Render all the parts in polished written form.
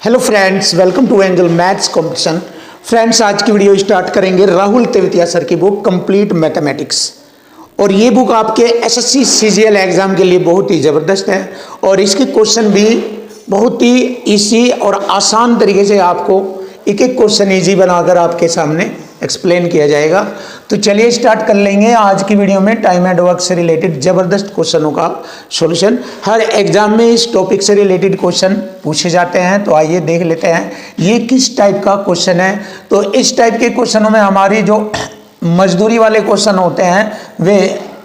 Hello friends, welcome to Angel Maths Competition. Friends, आज की video start करेंगे Rahul Tewatia sir की बुक कंप्लीट मैथमेटिक्स। और ये बुक आपके एसएससी सीजीएल एग्जाम के लिए बहुत ही ज़बरदस्त है और इसके क्वेश्चन भी बहुत ही इजी और आसान तरीके से आपको एक एक क्वेश्चन इजी बनाकर आपके सामने एक्सप्लेन किया जाएगा। तो चलिए स्टार्ट कर लेंगे आज की वीडियो में टाइम एंड वर्क से रिलेटेड ज़बरदस्त क्वेश्चनों का सॉल्यूशन। हर एग्जाम में इस टॉपिक से रिलेटेड क्वेश्चन पूछे जाते हैं, तो आइए देख लेते हैं ये किस टाइप का क्वेश्चन है। तो इस टाइप के क्वेश्चनों में हमारी जो मजदूरी वाले क्वेश्चन होते हैं वे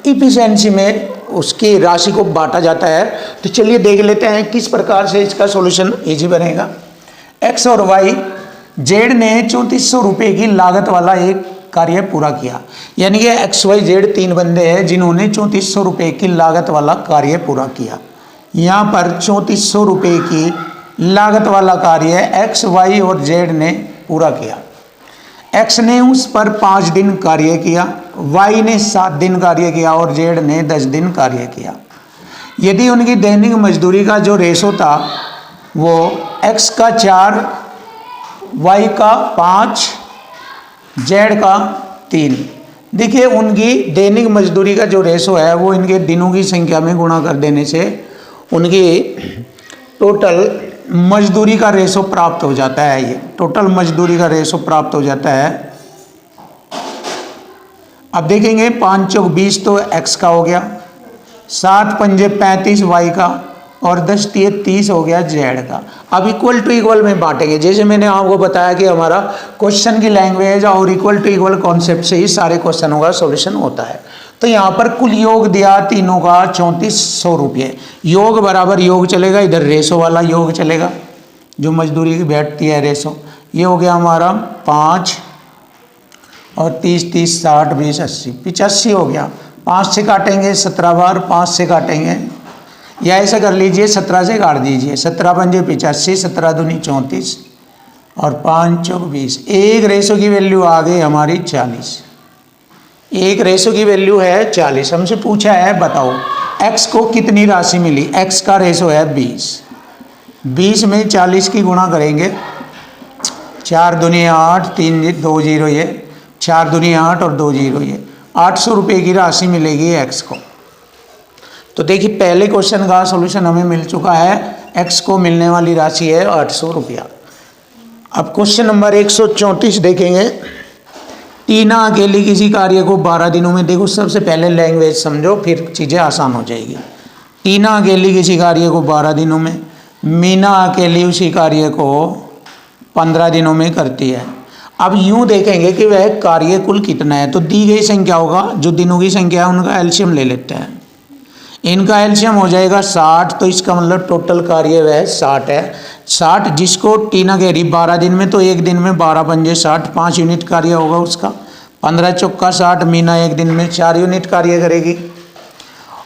इफिशिएंसी में उसकी राशि को बांटा जाता है। तो चलिए देख लेते हैं किस प्रकार से इसका सॉल्यूशन इजी बनेगा। एक्स और वाई जेड ने 3400 रुपये की लागत वाला एक कार्य पूरा किया। यानी कि एक्स वाई जेड तीन बंदे हैं जिन्होंने 3400 रुपये की लागत वाला कार्य पूरा किया। यहाँ पर 3400 रुपये की लागत वाला कार्य एक्स वाई और जेड ने पूरा किया। एक्स ने उस पर 5 दिन कार्य किया, वाई ने 7 दिन कार्य किया और जेड ने 10 दिन कार्य किया। यदि उनकी दैनिक मजदूरी का जो रेशो था वो एक्स का 4, वाई का 5, जेड का 3। देखिए उनकी दैनिक मजदूरी का जो रेशो है वो इनके दिनों की संख्या में गुणा कर देने से उनकी टोटल मजदूरी का रेशो प्राप्त हो जाता है। ये टोटल मजदूरी का रेशो प्राप्त हो जाता है। अब देखेंगे 5 चौक 20 तो एक्स का हो गया, 7 पंजे 35 वाई का और 10 तिये 30 हो गया जेड का। अब इक्वल टू इक्वल में बांटेंगे। जैसे मैंने आपको बताया कि हमारा क्वेश्चन की लैंग्वेज और इक्वल टू इक्वल कॉन्सेप्ट से ही सारे क्वेश्चनों का सॉल्यूशन होता है। तो यहाँ पर कुल योग दिया तीनों का 3400 रुपये। योग बराबर योग चलेगा, इधर रेशो वाला योग चलेगा जो मजदूरी की बैठती है रेशो। ये हो गया हमारा 5 और 30 30 60 20 80 85 हो गया। 5 से काटेंगे 17 बार, 5 से काटेंगे या ऐसा कर लीजिए 17 से काट दीजिए। 17 पंजे 85, 17 दूनी 34 और 5 चौक 20। एक रेशो की वैल्यू आ गई हमारी 40। एक रेशो की वैल्यू है 40। हमसे पूछा है बताओ x को कितनी राशि मिली। x का रेशो है 20। 20 में 40 की गुणा करेंगे, 4 दूनी 8, 3 2 0 ये 4 दूनी 8 और 2 0 ये 800 रुपये की राशि मिलेगी x को। तो देखिए पहले क्वेश्चन का सॉल्यूशन हमें मिल चुका है। x को मिलने वाली राशि है 800 रुपया। अब क्वेश्चन नंबर 134 देखेंगे। टीना अकेली किसी कार्य को 12 दिनों में, देखो सबसे पहले लैंग्वेज समझो फिर चीज़ें आसान हो जाएगी। टीना अकेली किसी कार्य को 12 दिनों में, मीना अकेली उसी कार्य को 15 दिनों में करती है। अब यूँ देखेंगे कि वह कार्य कुल कितना है। तो दी गई संख्या होगा, जो दिनों की संख्या है उनका एलसीएम ले लेते हैं। इनका एलसीएम हो जाएगा 60, तो इसका मतलब टोटल कार्य वह 60 है। 60 जिसको टीना कह रही 12 दिन में, तो एक दिन में 12 पंजे 60, 5 यूनिट कार्य होगा उसका। 15 चौका 60, मीना एक दिन में 4 यूनिट कार्य करेगी।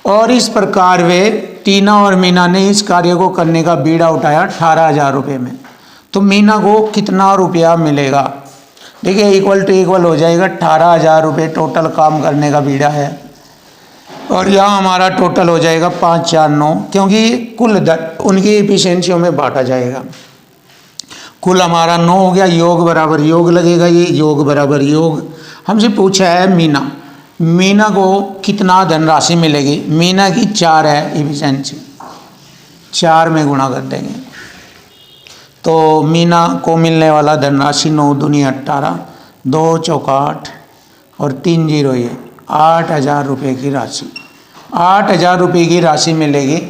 और इस प्रकार वे टीना और मीना ने इस कार्य को करने का बीड़ा उठाया 18,000 रुपये में। तो मीना को कितना रुपया मिलेगा। देखिए इक्वल टू इक्वल हो जाएगा। 18,000 रुपये टोटल काम करने का बीड़ा है और यहाँ हमारा टोटल हो जाएगा 5 4 9, क्योंकि कुल उनकी एफिशिएंसियों में बांटा जाएगा। कुल हमारा 9 हो गया। योग बराबर योग लगेगा, ये योग बराबर योग। हमसे पूछा है मीना को कितना धनराशि मिलेगी। मीना की 4 है एफिशिएंसी, 4 में गुणा कर देंगे तो मीना को मिलने वाला धनराशि 9 दूनी 18, 2 चौका 8 और 3 0 ये 8,000 रुपये की राशि। 8,000 रुपये की राशि मिलेगी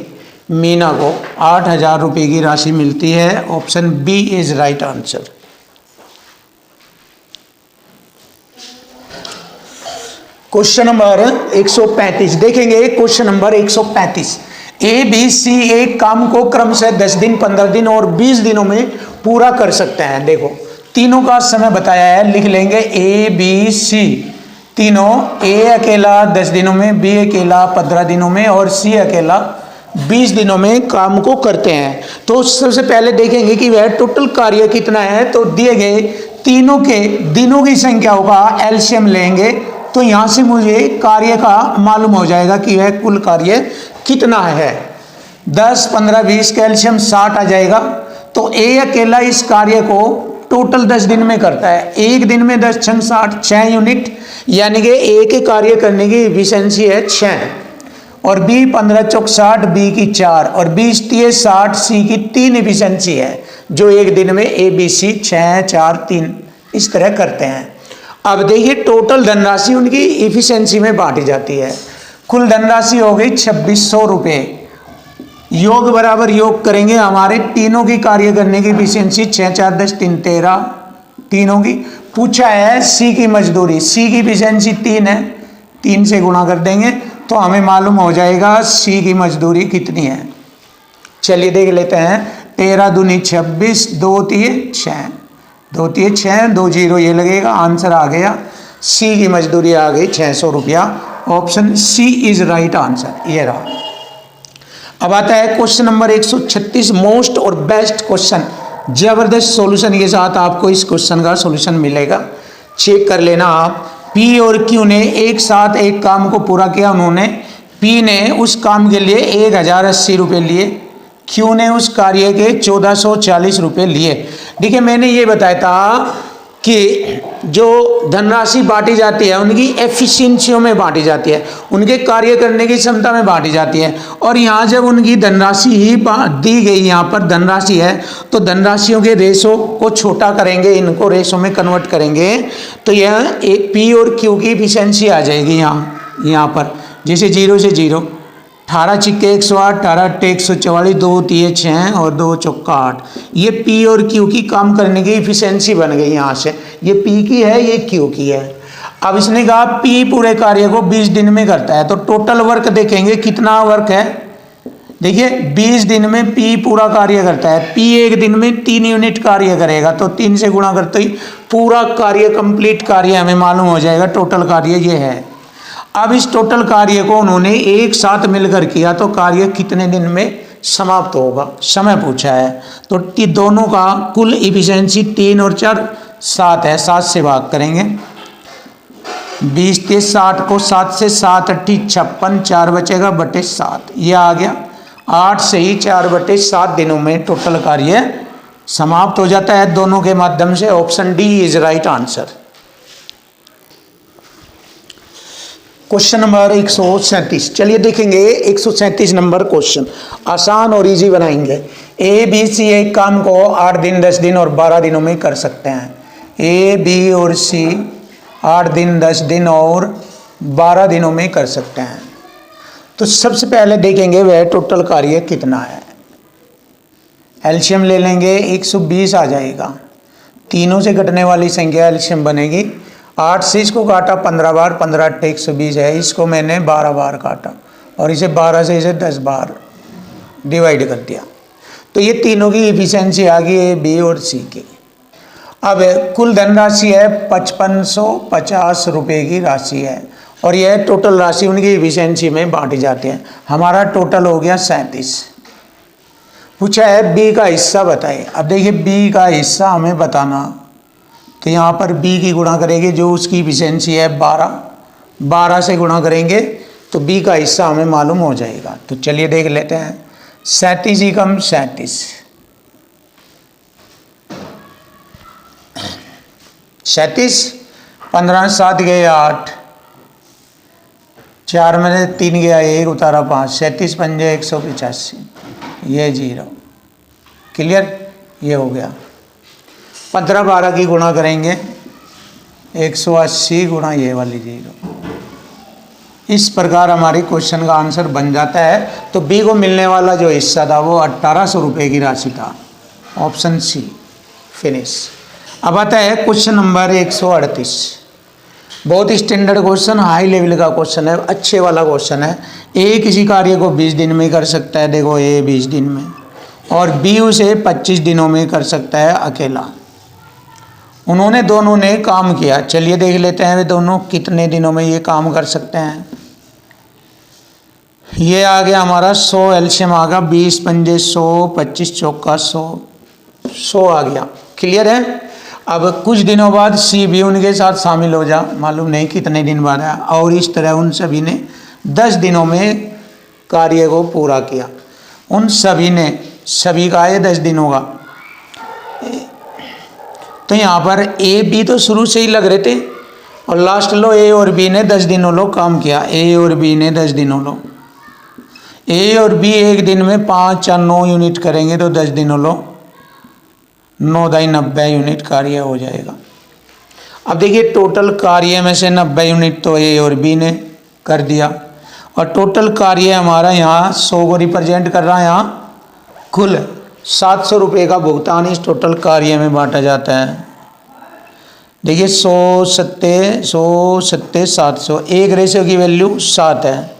मीना को। 8,000 रुपये की राशि मिलती है। Option B is right answer. Question number 135 देखेंगे। Question number 135। A B C एक काम को क्रम से 10 दिन 15 दिन और 20 दिनों में पूरा कर सकते हैं। देखो तीनों का समय बताया है, लिख लेंगे ए बी सी तीनों। ए अकेला 10 दिनों में, बी अकेला 15 दिनों में और सी अकेला 20 दिनों में काम को करते हैं। तो सबसे पहले देखेंगे कि वह टोटल कार्य कितना है। तो दिए गए तीनों के दिनों की संख्याओं का एलसीएम लेंगे तो यहाँ से मुझे कार्य का मालूम हो जाएगा कि वह कुल कार्य कितना है। 10 15 20 का एलसीएम 60 आ जाएगा। तो ए अकेला इस कार्य को टोटल 10 दिन में करता है। एक दिन में 10 छंग 60, 6 यूनिट, यानी कि ए के कार्य करने की एफिशिएंसी है 6, और बी 15 चौक 60, बी की 4, और 20 30 60, सी की 3 एफिशिएंसी है, जो एक दिन में ए बी सी 6 4 3 इस तरह करते हैं। अब देखिए टोटल धनराशि उनकी एफिशिएंसी में बांटी जाती है। कुल धनराशि हो गई 2600 रुपये। योग बराबर योग करेंगे, हमारे तीनों की कार्य करने की एफिशिएंसी 6 4 10 3 13 तीनों की। पूछा है सी की मजदूरी, सी की एफिशिएंसी 3 है, 3 से गुणा कर देंगे तो हमें मालूम हो जाएगा सी की मजदूरी कितनी है। चलिए देख लेते हैं। 13 दूनी 26, 2 3 6, 2 3 6, 2 0 ये लगेगा, आंसर आ गया। सी की मजदूरी आ गई 600 रुपया। Option C is right answer, ये रहा। अब आता है क्वेश्चन नंबर 136, मोस्ट और बेस्ट क्वेश्चन। जबरदस्त सॉल्यूशन के साथ आपको इस क्वेश्चन का सॉल्यूशन मिलेगा, चेक कर लेना आप। पी और क्यू ने एक साथ एक काम को पूरा किया। उन्होंने पी ने उस काम के लिए 1080 रुपये लिए, क्यू ने उस कार्य के 1440 रुपये लिए। देखिए मैंने ये बताया था कि जो धनराशि बांटी जाती है उनकी एफिशिएंसियों में बांटी जाती है, उनके कार्य करने की क्षमता में बांटी जाती है। और यहाँ जब उनकी धनराशि ही दी गई, यहाँ पर धनराशि है तो धनराशियों के रेशो को छोटा करेंगे, इनको रेशो में कन्वर्ट करेंगे तो यह एक पी और क्यू की एफिशिएंसी आ जाएगी। यहाँ पर जैसे 0 से 0, 18 छिक्के 108, 18 अट्टे 144, 2 3 6 और 2 चौका 8। ये पी और क्यू की काम करने की एफिशिएंसी बन गई। यहाँ से ये पी की है, ये क्यू की है। अब इसने कहा पी पूरे कार्य को 20 दिन में करता है, तो टोटल वर्क देखेंगे कितना वर्क है। देखिए 20 दिन में पी पूरा कार्य करता है, पी एक दिन में 3 यूनिट कार्य करेगा, तो 3 से गुणा करते ही पूरा कार्य कंप्लीट कार्य हमें मालूम हो जाएगा। टोटल कार्य ये है। अब इस टोटल कार्य को उन्होंने एक साथ मिलकर किया तो कार्य कितने दिन में समाप्त होगा, समय पूछा है। तो दोनों का कुल एफिशिएंसी 3 और 4 7 है, 7 से भाग करेंगे। 20 से 60 को 7 से 7 8 56, 4 बचेगा बटे 7, ये आ गया। 8 से ही 4 बटे 7 दिनों में टोटल कार्य समाप्त हो जाता है दोनों के माध्यम से। Option D is right answer. Question number 137, चलिए देखेंगे 137 नंबर क्वेश्चन, आसान और इजी बनाएंगे। ए बी सी एक काम को 8 दिन 10 दिन और 12 दिनों में कर सकते हैं। ए बी और सी 8 दिन 10 दिन और 12 दिनों में कर सकते हैं। तो सबसे पहले देखेंगे वह टोटल कार्य कितना है। एलसीएम ले लेंगे, 120 आ जाएगा। तीनों से घटने वाली संख्या एलसीएम बनेगी। 8 से इसको काटा 15 बार, 15 अट्टे 120 है, इसको मैंने 12 बार काटा और इसे 12 से इसे 10 बार डिवाइड कर दिया। तो ये तीनों की एफिशिएंसी आ गई ए बी और सी की। अब कुल धनराशि है 5550 रुपये की राशि है और यह टोटल राशि उनकी एफिशिएंसी में बांटी जाती है। हमारा टोटल हो गया 37। पूछा है बी का हिस्सा बताइए। अब देखिए बी का हिस्सा हमें बताना, तो यहाँ पर बी की गुणा करेंगे जो उसकी एफिशिएंसी है 12 से गुणा करेंगे तो बी का हिस्सा हमें मालूम हो जाएगा। तो चलिए देख लेते हैं। 37 ही कम 37, 15 7 गए 8, 4 में 3 गया 1 उतारा 5, 37 पंजे 185, ये 0। क्लियर, ये हो गया। 15 12 की गुणा करेंगे 180 गुणा ये वाली 0। इस प्रकार हमारी क्वेश्चन का आंसर बन जाता है। तो बी को मिलने वाला जो हिस्सा था वो 1800 रुपये की राशि था। Option C, finish. अब आता है क्वेश्चन नंबर 138, बहुत स्टैंडर्ड क्वेश्चन, हाई लेवल का क्वेश्चन है, अच्छे वाला क्वेश्चन है। ए किसी कार्य को 20 दिन में कर सकता है, देखो ए 20 दिन में, और बी उसे 25 दिनों में कर सकता है अकेला। उन्होंने दोनों ने काम किया। चलिए देख लेते हैं वे दोनों कितने दिनों में ये काम कर सकते हैं। ये आ गया हमारा 100, एलसीएम आ गया 20 पंजे 100, 25 चौका 100 आ गया। क्लियर है। अब कुछ दिनों बाद सी भी उनके साथ शामिल हो जा, मालूम नहीं कितने दिन बाद आया, और इस तरह उन सभी ने 10 दिनों में कार्य को पूरा किया। उन सभी ने, सभी का ये 10 दिन होगा, तो यहाँ पर ए बी तो शुरू से ही लग रहे थे और लास्ट लो ए और बी ने 10 दिनों लो काम किया। ए और बी ने 10 दिनों लो, ए और बी एक दिन में 5 या 9 यूनिट करेंगे तो 10 दिनों लो 9 दाई 90 यूनिट कार्य हो जाएगा। अब देखिए टोटल कार्य में से 90 यूनिट तो ए और बी ने कर दिया और टोटल कार्य हमारा यहाँ 100 को रिप्रेजेंट कर रहा है। यहाँ कुल 700 रुपये का भुगतान इस टोटल कार्य में बांटा जाता है। देखिए 100 सत्ते 700, एक रेशियो की वैल्यू 7 है।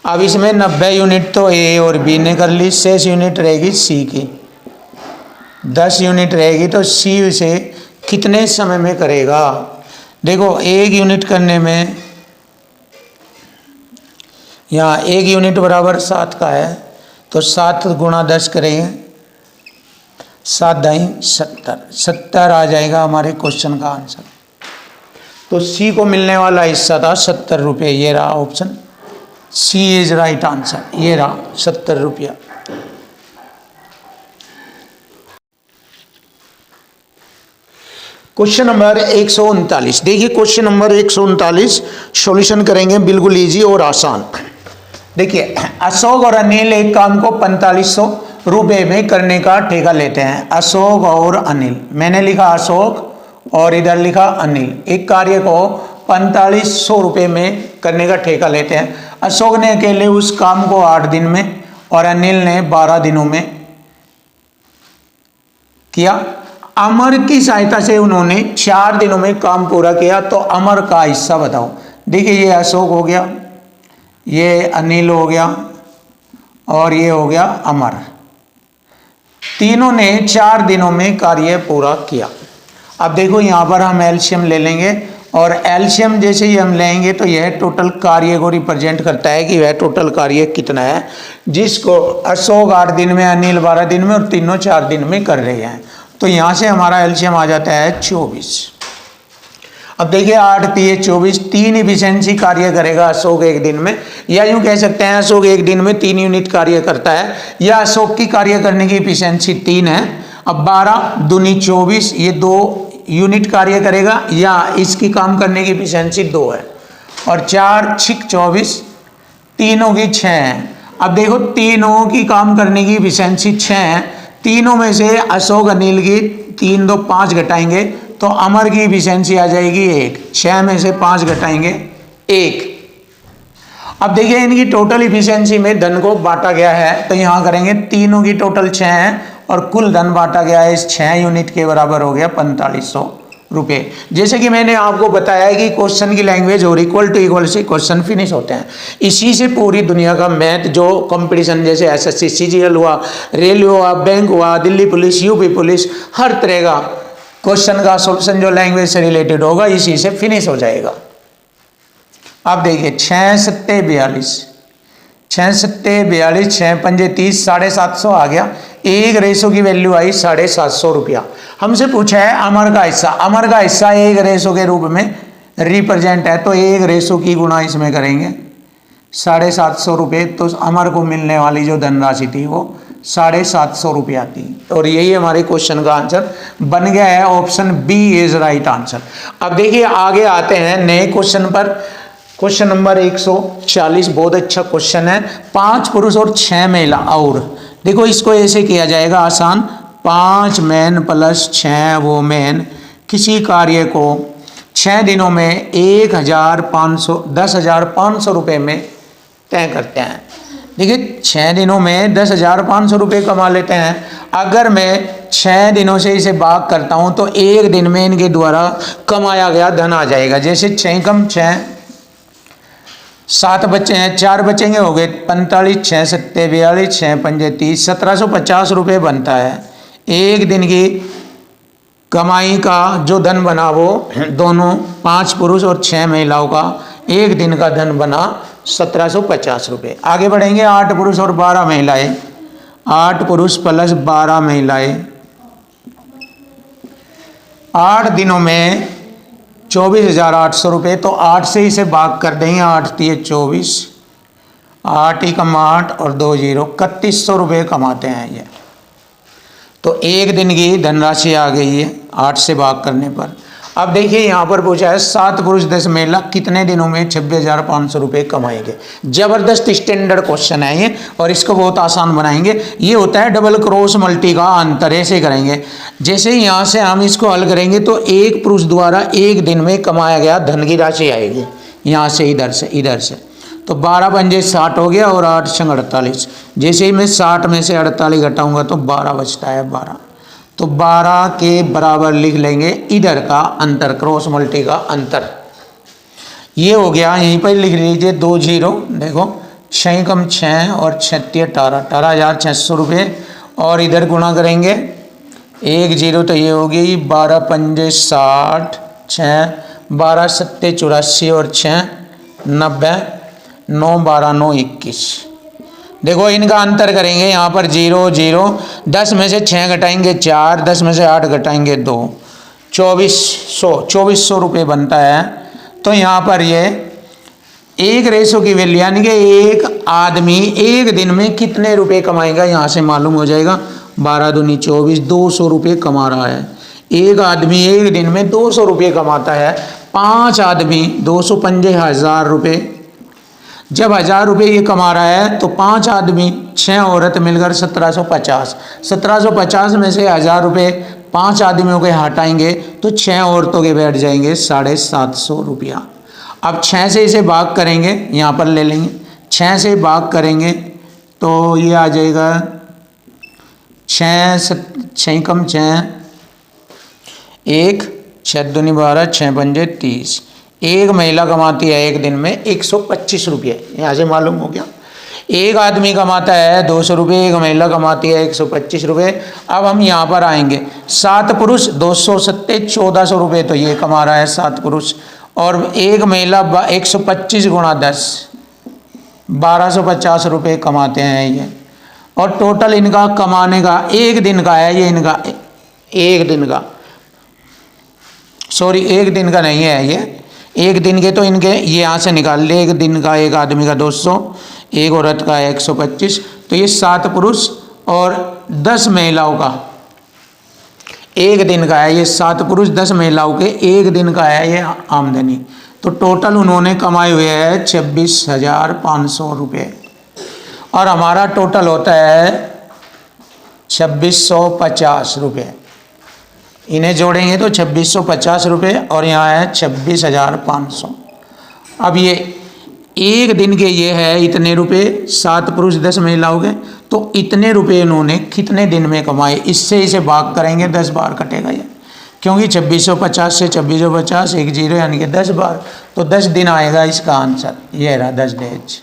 अब इसमें 90 यूनिट तो ए और बी ने कर ली, शेष यूनिट रहेगी सी की। 10 यूनिट रहेगी तो सी इसे कितने समय में करेगा? देखो एक यूनिट करने में यहाँ एक यूनिट बराबर 7 का है तो 7 गुणा 10 करेंगे, 7 दाई 70 आ जाएगा हमारे क्वेश्चन का आंसर। तो सी को मिलने वाला हिस्सा था 70 रुपये। ये रहा option C is right answer, ये रहा 70 रुपया। क्वेश्चन नंबर 139, देखिए क्वेश्चन नंबर 139 सॉल्यूशन करेंगे, बिल्कुल इजी और आसान। देखिए अशोक और अनिल एक काम को 4500 रुपये में करने का ठेका लेते हैं। अशोक और अनिल, मैंने लिखा अशोक और इधर लिखा अनिल, एक कार्य को 4500 रुपये में करने का ठेका लेते हैं। अशोक ने अकेले उस काम को 8 दिन में और अनिल ने 12 दिनों में किया। अमर की सहायता से उन्होंने 4 दिनों में काम पूरा किया, तो अमर का हिस्सा बताओ। देखिए ये अशोक हो गया, ये अनिल हो गया और ये हो गया अमर। तीनों ने 4 दिनों में कार्य पूरा किया। अब देखो यहाँ पर हम एलसीएम ले लेंगे और एलसीएम जैसे ही हम लेंगे तो यह टोटल कार्य को रिप्रेजेंट करता है कि वह टोटल कार्य कितना है, जिसको अशोक 8 दिन में, अनिल 12 दिन में और तीनों 4 दिन में कर रहे हैं। तो यहाँ से हमारा एलसीएम आ जाता है 24। अब देखिए 8 3 24, 3 इफिशिएंसी कार्य करेगा अशोक एक दिन में, या यूं कह सकते हैं अशोक एक दिन में 3 यूनिट कार्य करता है, या अशोक की कार्य करने की इफिशिएंसी 3 है। अब 12 दूनी 24, ये 2 यूनिट कार्य करेगा, या इसकी काम करने की इफिशिएंसी 2 है, और 4 6 24, तीनों की 6 है। अब देखो तीनों की काम करने की इफिशिएंसी 6 है, तीनों में से अशोक अनिल की 3 2 5 घटाएंगे तो अमर की इफिशिएंसी आ जाएगी 1, 6 में से 5 घटाएंगे 1। अब देखिए इनकी टोटल इफिशिएंसी में धन को बांटा गया है, तो यहाँ करेंगे तीनों की टोटल 6 है और कुल धन बांटा गया है इस 6 यूनिट के बराबर हो गया 4500 रुपये। जैसे कि मैंने आपको बताया है कि क्वेश्चन की लैंग्वेज और इक्वल टू इक्वल से क्वेश्चन फिनिश होते हैं। इसी से पूरी दुनिया का मैथ जो कंपटीशन, जैसे एसएससी सीजीएल हुआ, रेलवे हुआ, बैंक हुआ, दिल्ली पुलिस, यूपी पुलिस, हर तरह का क्वेश्चन का सॉल्यूशन जो लैंग्वेज से रिलेटेड होगा इसी से फिनिश हो जाएगा। अब देखिए 6 सत्ते 42, 6 सत्ते 42, 6 पंजे 30, 750 आ गया। एक रेशो की वैल्यू आई 750 रुपया। हमसे पूछा है अमर का हिस्सा, अमर का हिस्सा एक रेशो के रूप में रिप्रेजेंट है, तो एक रेशो की गुणा इसमें करेंगे 750 रुपये, तो अमर को मिलने वाली जो धनराशि थी वो 750 रुपया थी। और यही हमारे क्वेश्चन का आंसर बन गया है, option B is right answer. अब देखिए आगे आते हैं नए क्वेश्चन पर। क्वेश्चन नंबर 140 बहुत अच्छा क्वेश्चन है। 5 पुरुष और 6 महिला, और देखो इसको ऐसे किया जाएगा आसान, 5 मैन प्लस 6 वोमेन किसी कार्य को 6 दिनों में 10,500 रुपये में तय करते हैं। देखिए 6 दिनों में 10,500 रुपये कमा लेते हैं। अगर मैं 6 दिनों से इसे भाग करता हूं तो एक दिन में इनके द्वारा कमाया गया धन आ जाएगा। जैसे 6 कम 6, 7 बच्चे हैं, 4 बचेंगे, हो गए 45, 6 सत्ते 42, 6 पंजे 30, 1750 रुपये बनता है। एक दिन की कमाई का जो धन बना वो दोनों 5 पुरुष और 6 महिलाओं का एक दिन का धन बना 1750 रुपये। आगे बढ़ेंगे 8 पुरुष और 12 महिलाएं, 8 पुरुष प्लस 12 महिलाएं 8 दिनों में 24,800 रुपये। तो 8 से इसे भाग कर देंगे, 8 3 24, 8 ही कम 8 और 2 0, 3100 रुपये कमाते हैं ये। तो एक दिन की धनराशि आ गई है 8 से भाग करने पर। अब देखिए यहाँ पर पूछा है 7 पुरुष 10 महिला कितने दिनों में 26,500 रुपये कमाएंगे। जबरदस्त स्टैंडर्ड क्वेश्चन है ये, और इसको बहुत आसान बनाएंगे। ये होता है डबल क्रॉस मल्टी का अंतर, ऐसे करेंगे। जैसे यहाँ से हम इसको हल करेंगे तो एक पुरुष द्वारा एक दिन में कमाया गया धन की राशि आएगी, यहाँ से इधर से। तो 12 पंजे 60 हो गया और 8 संग 48। जैसे ही मैं 60 में से 48 घटाऊंगा तो 12 बचता है 12। तो 12 के बराबर लिख लेंगे इधर का अंतर, क्रॉस मल्टी का अंतर। ये हो गया, यहीं पर लिख लीजिए 2 जीरो। देखो 6 कम 6 और 36 18,600 रुपये। और इधर गुणा करेंगे 1 जीरो, तो ये होगी 12 पंजे 60, 6 12 सत्ते 84 और 6 90, 9 12 9 21। देखो इनका अंतर करेंगे, यहाँ पर 0 0, 10 में से 6 घटाएंगे 4, 10 में से 8 घटाएंगे 2, 2400 रुपये बनता है। तो यहाँ पर ये एक रेशो की वैल्यू, यानी कि एक आदमी एक दिन में कितने रुपए कमाएगा, यहाँ से मालूम हो जाएगा। 12 दूनी 24, 200 रुपये कमा रहा है। एक आदमी एक दिन में 200 रुपये कमाता है। 5 आदमी 200 पंजे 1000 रुपये। जब 1000 रुपये ये कमा रहा है तो 5 आदमी 6 औरत मिलकर 1750। 1750 में से 1000 रुपये 5 आदमियों के हटाएंगे तो 6 औरतों के बैठ जाएंगे 750 रुपया। अब 6 से इसे भाग करेंगे, यहाँ पर ले लेंगे 6 से भाग करेंगे तो ये आ जाएगा 6 कम 6 1, 6 दूनी 12, 6 पंजे 30। एक महिला कमाती है एक दिन में 125 रुपये, यहाँ से मालूम हो गया। एक आदमी कमाता है 200 रुपये, एक महिला कमाती है 125 रुपये। अब हम यहाँ पर आएंगे, 7 पुरुष 200 सत्ते 1400 रुपये, तो ये कमा रहा है 7 पुरुष। और एक महिला 125 गुणा 10 1250 रुपये कमाते हैं ये। और टोटल इनका कमाने का एक दिन का है, ये इनका एक दिन का, सॉरी एक दिन का नहीं है ये, एक दिन के तो इनके ये यहाँ से निकाल ले। एक दिन का एक आदमी का 200, एक औरत का 125, तो ये 7 पुरुष और 10 महिलाओं का एक दिन का है। ये 7 पुरुष 10 महिलाओं के एक दिन का है ये आमदनी। तो टोटल उन्होंने कमाए हुए हैं 26,500 रुपये। और हमारा टोटल होता है 2650 रुपये। इन्हें जोड़ेंगे तो 2650 रुपये और यहाँ है 26,500। अब ये एक दिन के ये है इतने रुपए, 7 पुरुष 10 महिलाओं के, तो इतने रुपए इन्होंने कितने दिन में कमाए। इससे इसे भाग करेंगे 10 बार कटेगा ये, क्योंकि 2650 से 2650 1 जीरो यानी कि 10 बार, तो 10 दिन आएगा इसका आंसर। ये रहा 10 डेज।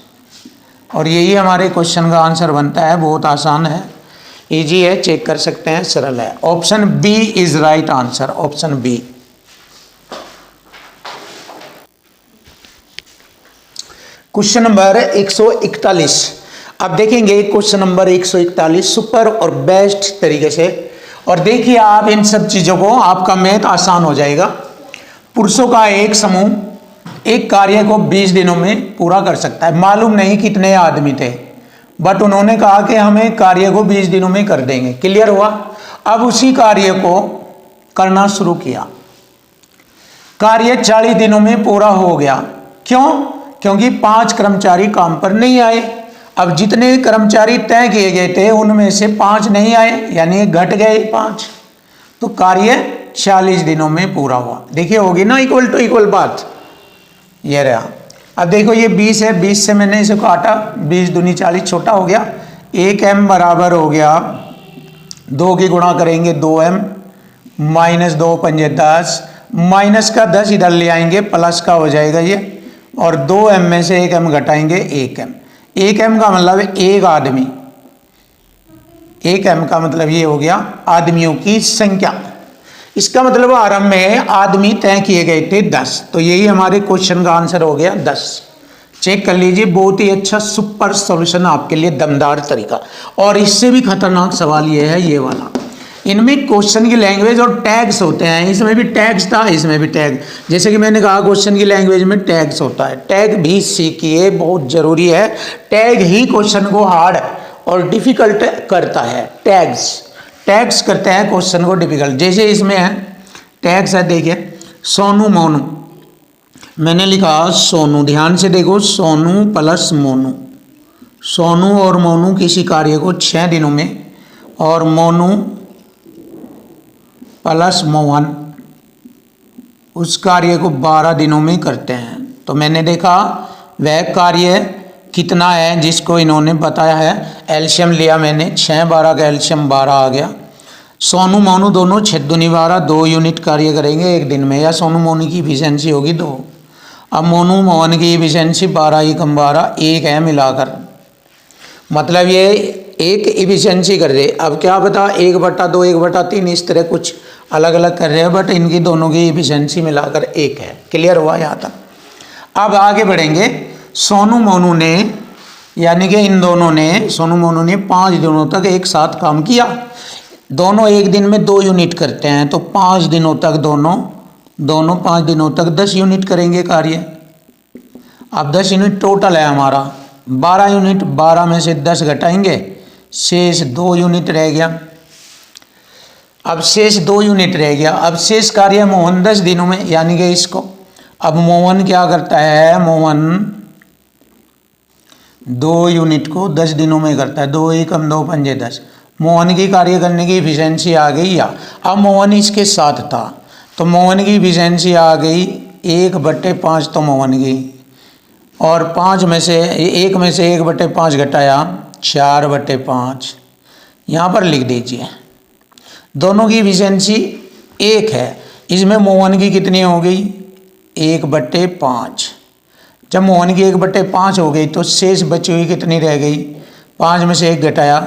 और यही हमारे क्वेश्चन का आंसर बनता है। बहुत आसान है, इजी है, चेक कर सकते हैं, सरल है। Option B is right answer, option B. Question number 141। अब देखेंगे क्वेश्चन नंबर 141 सुपर और बेस्ट तरीके से। और देखिए आप इन सब चीजों को, आपका मैथ आसान हो जाएगा। पुरुषों का एक समूह एक कार्य को 20 दिनों में पूरा कर सकता है। मालूम नहीं कितने आदमी थे, बट उन्होंने कहा कि हमें कार्य को 20 दिनों में कर देंगे। क्लियर हुआ। अब उसी कार्य को करना शुरू किया। कार्य 40 दिनों में पूरा हो गया। क्यों? क्योंकि 5 कर्मचारी काम पर नहीं आए। अब जितने कर्मचारी तय किए गए थे उनमें से 5 नहीं आए, यानी घट गए 5। तो कार्य 40 दिनों में पूरा हुआ। देखिए होगी ना इक्वल टू इक्वल बात। ये रहा। अब देखो ये 20 है, 20 से मैंने इसे काटा, 20 दूनी 40 छोटा हो गया। 1m बराबर हो गया 2 की गुणा करेंगे 2m माइनस 2 पंजे 10, माइनस का 10 इधर ले आएंगे, प्लस का हो जाएगा ये। और 2m में से 1m घटाएंगे 1m। 1m का मतलब एक आदमी, 1m का मतलब ये हो गया आदमियों की संख्या। इसका मतलब आरंभ में आदमी तय किए गए थे 10। तो यही हमारे क्वेश्चन का आंसर हो गया 10। चेक कर लीजिए, बहुत ही अच्छा सुपर सॉल्यूशन आपके लिए, दमदार तरीका। और इससे भी खतरनाक सवाल ये है, ये वाला। इनमें क्वेश्चन की लैंग्वेज और टैग्स होते हैं। इसमें भी टैग्स था, इसमें भी टैग। जैसे कि मैंने कहा क्वेश्चन की लैंग्वेज में टैग्स होता है। टैग भी सीखिए, बहुत जरूरी है। टैग ही क्वेश्चन को हार्ड और डिफिकल्ट करता है। टैग्स टैग्स करते हैं क्वेश्चन को डिफिकल्ट। जैसे इसमें है टैग्स है, देखिए सोनू मोनू, मैंने लिखा सोनू, ध्यान से देखो, सोनू प्लस मोनू। सोनू और मोनू किसी कार्य को 6 दिनों में और मोनू प्लस मोहन उस कार्य को 12 दिनों में करते हैं। तो मैंने देखा वह कार्य कितना है जिसको इन्होंने बताया है, एल्शियम लिया मैंने, 6 12 का एल्शियम 12 आ गया। सोनू मोनू दोनों 6 दूनी 12, 2 यूनिट कार्य करेंगे एक दिन में, या सोनू मोनू की इफिशियंसी होगी 2। अब मोनू मोहन की इफिशियंसी 12 ही कम 12 1 है मिलाकर, मतलब ये एक इफिशियंसी कर रहे। अब क्या बता 1/2 1/3 इस तरह कुछ अलग अलग कर रहे हैं, बट इनकी दोनों की इफिशियंसी मिलाकर 1 है। क्लियर हुआ यहाँ तक? अब आगे बढ़ेंगे। सोनू मोनू ने, यानी कि इन दोनों ने, सोनू मोनू ने 5 दिनों तक एक साथ काम किया। दोनों एक दिन में 2 यूनिट करते हैं, तो 5 दिनों तक दोनों 5 दिनों तक 10 यूनिट करेंगे कार्य। अब 10 यूनिट टोटल है हमारा 12 यूनिट, 12 में से 10 घटाएंगे, शेष 2 यूनिट रह गया। अब शेष 2 यूनिट रह गया। अब शेष कार्य मोहन 10 दिनों में, यानी कि इसको, अब मोहन क्या करता है, मोहन 2 यूनिट को 10 दिनों में करता है, 2 एकम 2 पंजे 10। मोहन की कार्य करने की इफिशियंसी आ गई। या अब मोहन इसके साथ था, तो मोहन की इफिशियंसी आ गई 1/5 तो मोहन की, और 5 में से 1 में से 1/5 घटाया 4/5, यहाँ पर लिख दीजिए। दोनों की इफिशियंसी 1 है। इसमें मोहन की कितनी हो गई 1/5। जब मोहन की 1/5 हो गई तो शेष बची हुई कितनी रह गई, 5 में से 1 घटाया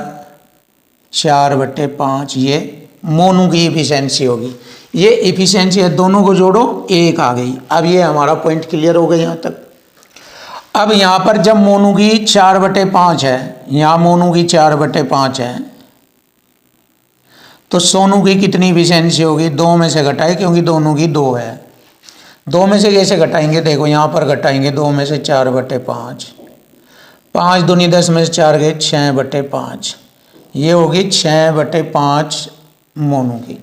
4/5, ये मोनू की इफिशियंसी होगी। ये इफिशियंसी है, दोनों को जोड़ो 1 आ गई। अब ये हमारा पॉइंट क्लियर हो गया यहाँ तक। अब यहाँ पर जब मोनू की 4/5 है, यहाँ मोनू की 4/5 है, तो सोनू की कितनी इफिशियंसी होगी, 2 में से घटाए, क्योंकि दोनों की 2 है। 2 में से कैसे घटाएंगे, देखो यहाँ पर घटाएंगे, 2 में से 4/5, 5 दूनी 10 में से 4 गए 6/5, ये होगी 6/5 मोनू की,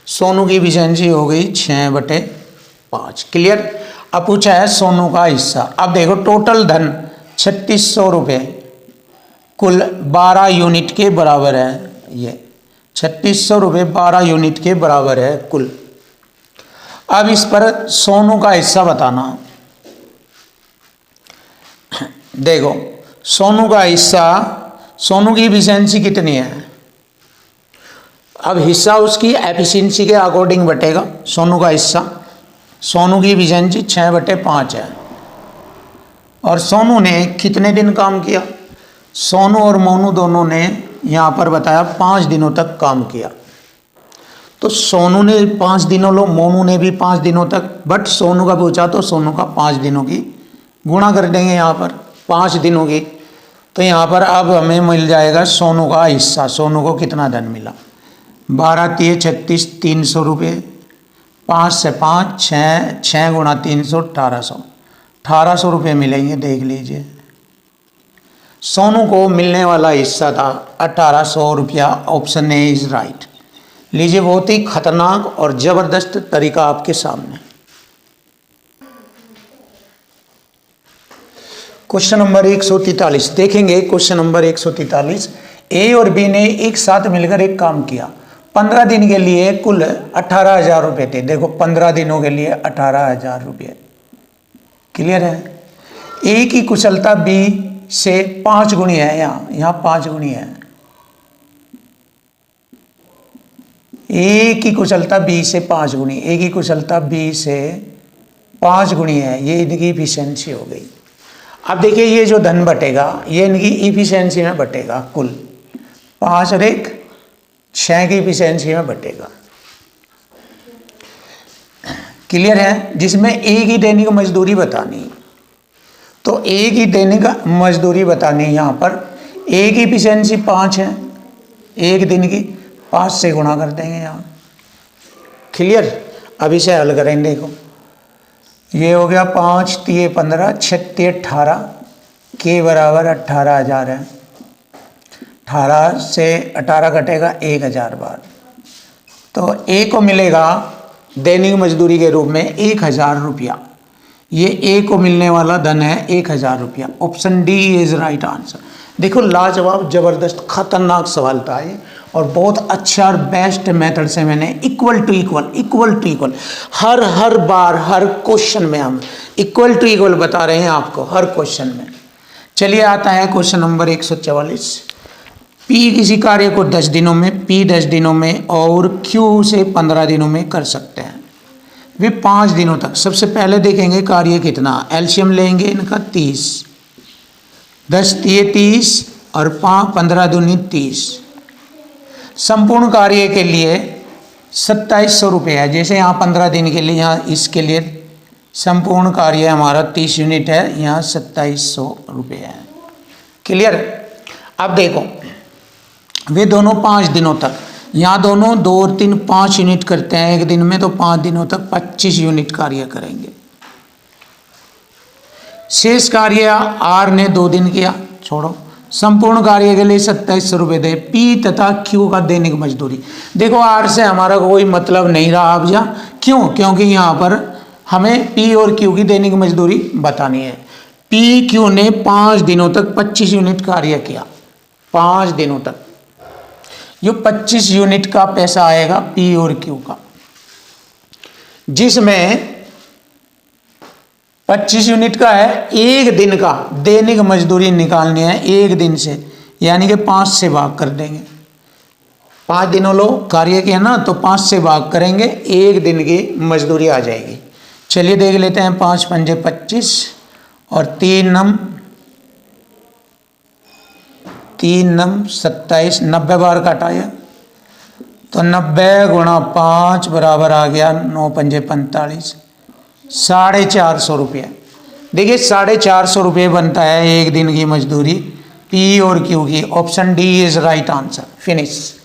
सोनू की इफिशियंसी हो गई 6/5। क्लियर? अब पूछा है सोनू का हिस्सा। अब देखो टोटल धन 3600 रुपये कुल 12 यूनिट के बराबर है। ये 3600 रुपये 12 यूनिट के बराबर है कुल। अब इस पर सोनू का हिस्सा बताना। देखो सोनू का हिस्सा, सोनू की इफिशियंसी कितनी है, अब हिस्सा उसकी एफिशिएंसी के अकॉर्डिंग बटेगा। सोनू का हिस्सा, सोनू की इफिशियंसी 6/5 है, और सोनू ने कितने दिन काम किया, सोनू और मोनू दोनों ने यहाँ पर बताया 5 दिनों तक काम किया। तो सोनू ने 5 दिनों लो, मोनू ने भी 5 दिनों तक, बट सोनू का पूछा तो सोनू का 5 दिनों की गुणा कर देंगे यहाँ पर 5 दिनों की। तो यहाँ पर अब हमें मिल जाएगा सोनू का हिस्सा। सोनू को कितना धन मिला, 12 3 36 300 रुपये, 5 से 5 6 6 गुणा 300 1800 रुपये मिलेंगे। देख लीजिए सोनू को मिलने वाला हिस्सा था 1800 रुपया। Option A is right. लीजिए बहुत ही खतरनाक और जबरदस्त तरीका आपके सामने। क्वेश्चन नंबर 143 देखेंगे। क्वेश्चन नंबर 143, ए और बी ने एक साथ मिलकर एक काम किया। 15 दिन के लिए कुल 18,000 रुपये थे। देखो 15 दिनों के लिए 18,000 रुपये। क्लियर है? ए की कुशलता बी से 5 गुनी है, यहाँ 5 गुनी है। ए की कुशलता बी से 5 गुनी, ए की कुशलता बी से 5 गुनी है। ये इनकी इफिशियंसी हो गई। अब देखिए ये जो धन बटेगा ये इनकी इफिशियंसी में बटेगा। कुल 5 और 1 6 की इफिशियंसी में बटेगा। क्लियर है? जिसमें ए की दैनिक मजदूरी बतानी, तो ए की दैनिक मजदूरी बतानी, यहाँ पर ए की इफिशियंसी 5 है, एक दिन की 5 से गुणा कर देंगे यहाँ। क्लियर? अब इसे हल करेंगे। देखो ये हो गया 5 3 15 6 18 के बराबर 18,000 है। 18 से 18 घटेगा 1000 बार, तो ए को मिलेगा दैनिक मजदूरी के रूप में 1000 रुपया। ये ए को मिलने वाला धन है 1000 रुपया। Option D is right answer. देखो लाजवाब जबरदस्त खतरनाक सवाल था ये, और बहुत अच्छा और बेस्ट मेथड से मैंने इक्वल टू इक्वल हर बार हर क्वेश्चन में हम इक्वल टू इक्वल बता रहे हैं आपको हर क्वेश्चन में। चलिए आता है क्वेश्चन नंबर 144। पी किसी कार्य को 10 दिनों में, पी 10 दिनों में और क्यू से 15 दिनों में कर सकते हैं, वे 5 दिनों तक। सबसे पहले देखेंगे कार्य कितना, एलसीएम लेंगे इनका 30, 10 तिये 30 और 15 दूनी 30। संपूर्ण कार्य के लिए 2700 रुपये है। जैसे यहाँ 15 दिन के लिए, यहाँ इसके लिए संपूर्ण कार्य हमारा 30 यूनिट है, यहाँ 2700 रुपये है। क्लियर। अब देखो वे दोनों 5 दिनों तक, यहाँ दोनों 2 और 3 5 यूनिट करते हैं एक दिन में, तो 5 दिनों तक 25 यूनिट कार्य करेंगे। शेष कार्य आर ने 2 दिन किया, छोड़ो। संपूर्ण कार्य के लिए 2700 रुपये दे। पी तथा क्यू का दैनिक मजदूरी, देखो आर से हमारा कोई मतलब नहीं रहा अब जा, क्यों? क्योंकि यहाँ पर हमें पी और क्यू की दैनिक मजदूरी बतानी है। पी क्यू ने 5 दिनों तक 25 यूनिट कार्य किया, 5 दिनों तक। ये 25 यूनिट का पैसा आएगा पी और क्यू का, जिसमें 25 यूनिट का है, एक दिन का दैनिक मजदूरी निकालनी है एक दिन से, यानी कि 5 से भाग कर देंगे। 5 दिनों लो कार्य किया ना, तो 5 से भाग करेंगे, एक दिन की मजदूरी आ जाएगी। चलिए देख लेते हैं। 5 पंजे 25 और 3 नम 27, 90 बार काटाया, तो 90 गुणा 5 बराबर आ गया 9 पंजे 45, 450 रुपये। देखिए 450 रुपये बनता है एक दिन की मजदूरी पी और क्यू की। Option D is right answer. Finish.